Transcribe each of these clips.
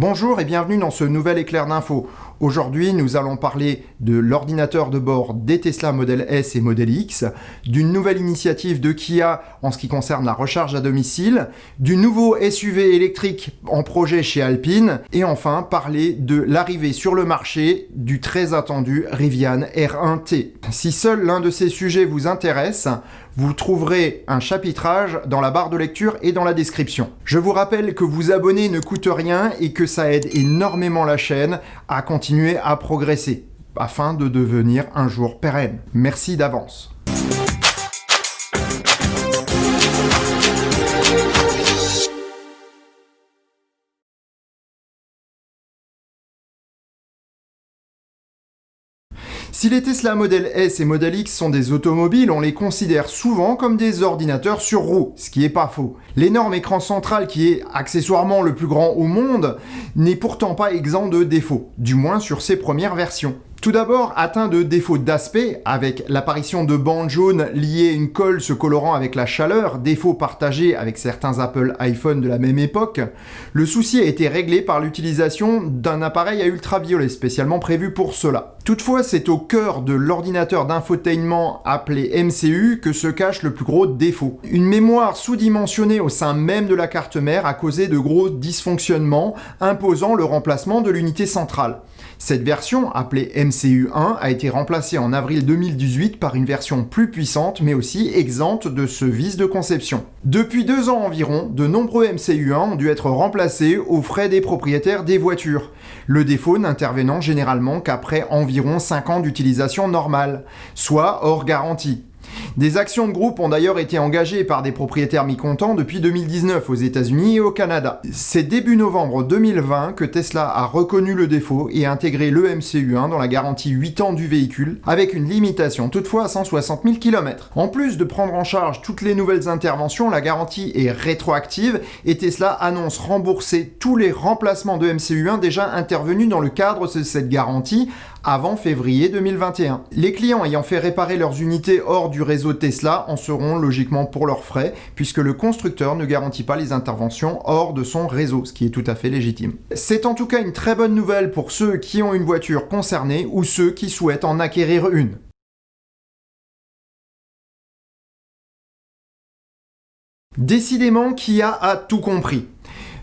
Bonjour et bienvenue dans ce nouvel éclair d'infos. Aujourd'hui, nous allons parler de l'ordinateur de bord des Tesla Model S et Model X, d'une nouvelle initiative de Kia en ce qui concerne la recharge à domicile, du nouveau SUV électrique en projet chez Alpine, et enfin parler de l'arrivée sur le marché du très attendu Rivian R1T. Si seul l'un de ces sujets vous intéresse, vous trouverez un chapitrage dans la barre de lecture et dans la description. Je vous rappelle que vous abonner ne coûte rien et que ça aide énormément la chaîne à continuer à progresser afin de devenir un jour pérenne. Merci d'avance. Si les Tesla Model S et Model X sont des automobiles, on les considère souvent comme des ordinateurs sur roues, ce qui n'est pas faux. L'énorme écran central qui est accessoirement le plus grand au monde n'est pourtant pas exempt de défauts, du moins sur ses premières versions. Tout d'abord, atteint de défauts d'aspect, avec l'apparition de bandes jaunes liées à une colle se colorant avec la chaleur, défaut partagé avec certains Apple iPhone de la même époque, le souci a été réglé par l'utilisation d'un appareil à ultraviolet spécialement prévu pour cela. Toutefois, c'est au cœur de l'ordinateur d'infotainment appelé MCU que se cache le plus gros défaut. Une mémoire sous-dimensionnée au sein même de la carte mère a causé de gros dysfonctionnements, imposant le remplacement de l'unité centrale. Cette version, appelée MCU1, a été remplacée en avril 2018 par une version plus puissante, mais aussi exempte de ce vice de conception. Depuis 2 ans environ, de nombreux MCU1 ont dû être remplacés aux frais des propriétaires des voitures, le défaut n'intervenant généralement qu'après environ 5 ans d'utilisation normale, soit hors garantie. Des actions de groupe ont d'ailleurs été engagées par des propriétaires mécontents depuis 2019 aux États-Unis et au Canada. C'est début novembre 2020 que Tesla a reconnu le défaut et a intégré le MCU1 dans la garantie 8 ans du véhicule, avec une limitation toutefois à 160 000 km. En plus de prendre en charge toutes les nouvelles interventions, la garantie est rétroactive et Tesla annonce rembourser tous les remplacements de MCU1 déjà intervenus dans le cadre de cette garantie avant février 2021. Les clients ayant fait réparer leurs unités hors du réseau Tesla en seront logiquement pour leurs frais, puisque le constructeur ne garantit pas les interventions hors de son réseau, ce qui est tout à fait légitime. C'est en tout cas une très bonne nouvelle pour ceux qui ont une voiture concernée ou ceux qui souhaitent en acquérir une. Décidément, Kia a tout compris.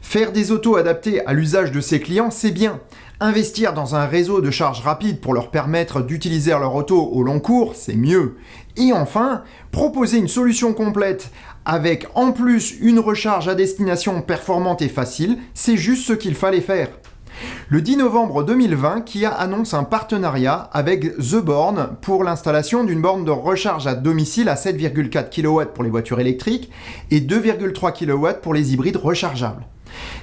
Faire des autos adaptées à l'usage de ses clients, c'est bien. Investir dans un réseau de charge rapide pour leur permettre d'utiliser leur auto au long cours, c'est mieux. Et enfin, proposer une solution complète avec en plus une recharge à destination performante et facile, c'est juste ce qu'il fallait faire. Le 10 novembre 2020, Kia annonce un partenariat avec The Born pour l'installation d'une borne de recharge à domicile à 7,4 kW pour les voitures électriques et 2,3 kW pour les hybrides rechargeables.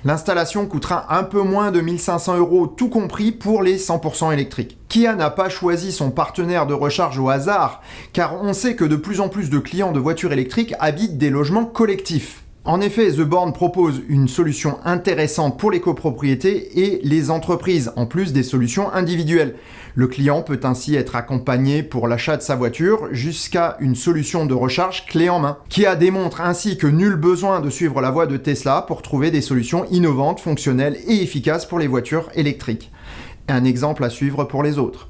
L'installation coûtera un peu moins de 1 500 € tout compris pour les 100% électriques. Kia n'a pas choisi son partenaire de recharge au hasard, car on sait que de plus en plus de clients de voitures électriques habitent des logements collectifs. En effet, The Born propose une solution intéressante pour les copropriétés et les entreprises, en plus des solutions individuelles. Le client peut ainsi être accompagné pour l'achat de sa voiture jusqu'à une solution de recharge clé en main. Kia démontre ainsi que nul besoin de suivre la voie de Tesla pour trouver des solutions innovantes, fonctionnelles et efficaces pour les voitures électriques. Un exemple à suivre pour les autres.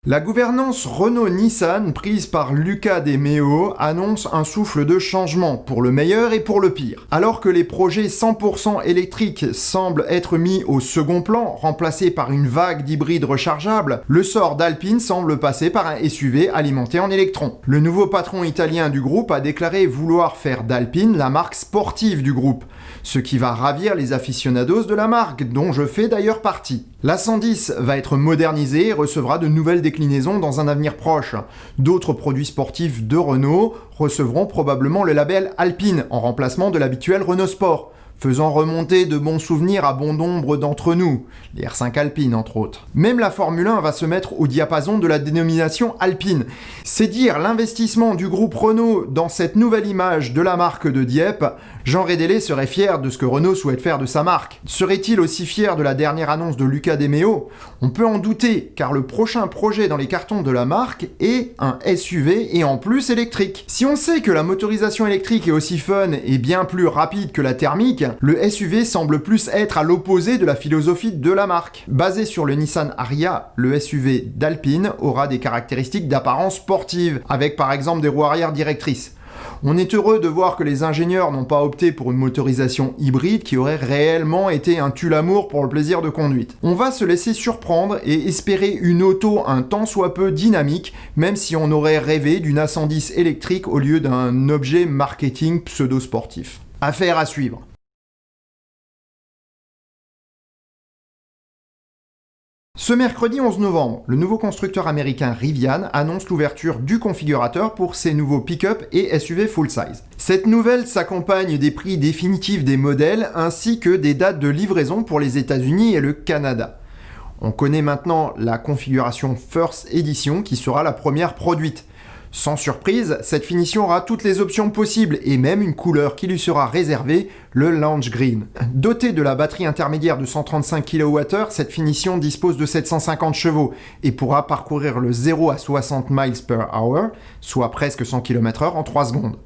La gouvernance Renault-Nissan prise par Luca De Meo annonce un souffle de changement pour le meilleur et pour le pire. Alors que les projets 100% électriques semblent être mis au second plan, remplacés par une vague d'hybrides rechargeables, le sort d'Alpine semble passer par un SUV alimenté en électrons. Le nouveau patron italien du groupe a déclaré vouloir faire d'Alpine la marque sportive du groupe, ce qui va ravir les aficionados de la marque, dont je fais d'ailleurs partie. La 110 va être modernisée et recevra de nouvelles déclinaisons dans un avenir proche. D'autres produits sportifs de Renault recevront probablement le label Alpine en remplacement de l'habituel Renault Sport. faisant remonter de bons souvenirs à bon nombre d'entre nous, les R5 Alpine entre autres. Même la Formule 1 va se mettre au diapason de la dénomination Alpine. C'est dire l'investissement du groupe Renault dans cette nouvelle image de la marque de Dieppe. Jean Rédélé serait fier de ce que Renault souhaite faire de sa marque. Serait-il aussi fier de la dernière annonce de Luca De Meo? On peut en douter, car le prochain projet dans les cartons de la marque est un SUV et en plus électrique. Si on sait que la motorisation électrique est aussi fun et bien plus rapide que la thermique, le SUV semble plus être à l'opposé de la philosophie de la marque. Basé sur le Nissan Ariya, le SUV d'Alpine aura des caractéristiques d'apparence sportive, avec par exemple des roues arrière directrices. On est heureux de voir que les ingénieurs n'ont pas opté pour une motorisation hybride qui aurait réellement été un tue-l'amour pour le plaisir de conduite. On va se laisser surprendre et espérer une auto un tant soit peu dynamique, même si on aurait rêvé d'une A110 électrique au lieu d'un objet marketing pseudo-sportif. Affaire à suivre. Ce mercredi 11 novembre, le nouveau constructeur américain Rivian annonce l'ouverture du configurateur pour ses nouveaux pick-up et SUV full-size. Cette nouvelle s'accompagne des prix définitifs des modèles ainsi que des dates de livraison pour les États-Unis et le Canada. On connaît maintenant la configuration First Edition qui sera la première produite. Sans surprise, cette finition aura toutes les options possibles et même une couleur qui lui sera réservée, le Lounge Green. Dotée de la batterie intermédiaire de 135 kWh, cette finition dispose de 750 chevaux et pourra parcourir le 0 à 60 miles per hour, soit presque 100 km/h en 3 secondes.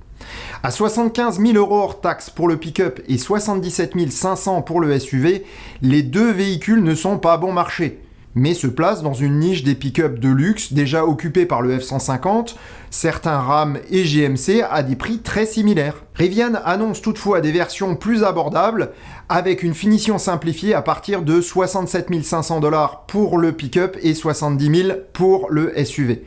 À 75 000 € hors taxe pour le pick-up et 77 500 pour le SUV, les deux véhicules ne sont pas bon marché, mais se placent dans une niche des pick-up de luxe déjà occupée par le F-150, certains Ram et GMC à des prix très similaires. Rivian annonce toutefois des versions plus abordables, avec une finition simplifiée à partir de 67 500 $ pour le pick-up et 70 000 pour le SUV.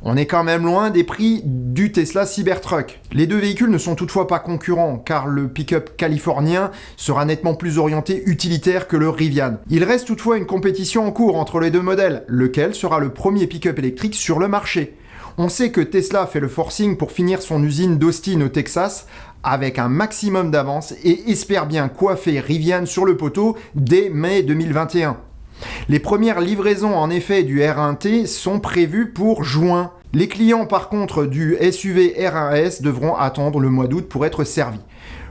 On est quand même loin des prix du Tesla Cybertruck. Les deux véhicules ne sont toutefois pas concurrents, car le pick-up californien sera nettement plus orienté utilitaire que le Rivian. Il reste toutefois une compétition en cours entre les deux modèles, lequel sera le premier pick-up électrique sur le marché. On sait que Tesla fait le forcing pour finir son usine d'Austin au Texas avec un maximum d'avance et espère bien coiffer Rivian sur le poteau dès mai 2021. Les premières livraisons en effet du R1T sont prévues pour juin. Les clients par contre du SUV R1S devront attendre le mois d'août pour être servis.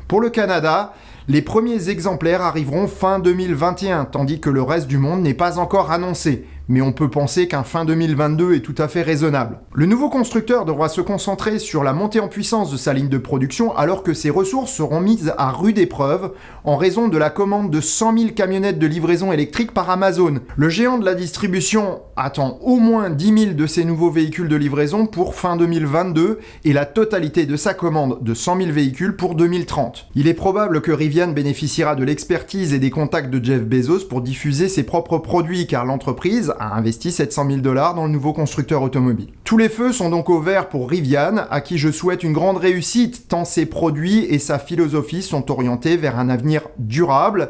Pour le Canada, les premiers exemplaires arriveront fin 2021, tandis que le reste du monde n'est pas encore annoncé. Mais on peut penser qu'un fin 2022 est tout à fait raisonnable. Le nouveau constructeur devra se concentrer sur la montée en puissance de sa ligne de production alors que ses ressources seront mises à rude épreuve en raison de la commande de 100 000 camionnettes de livraison électrique par Amazon. Le géant de la distribution attend au moins 10 000 de ces nouveaux véhicules de livraison pour fin 2022 et la totalité de sa commande de 100 000 véhicules pour 2030. Il est probable que Rivian bénéficiera de l'expertise et des contacts de Jeff Bezos pour diffuser ses propres produits car l'entreprise a investi 700 000 $ dans le nouveau constructeur automobile. Tous les feux sont donc au vert pour Rivian, à qui je souhaite une grande réussite, tant ses produits et sa philosophie sont orientés vers un avenir durable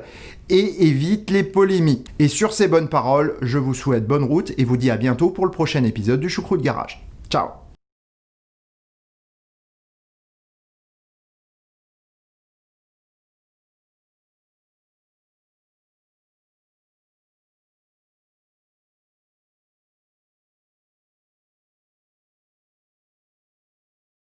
et évitent les polémiques. Et sur ces bonnes paroles, je vous souhaite bonne route et vous dis à bientôt pour le prochain épisode du Choucroute Garage. Ciao!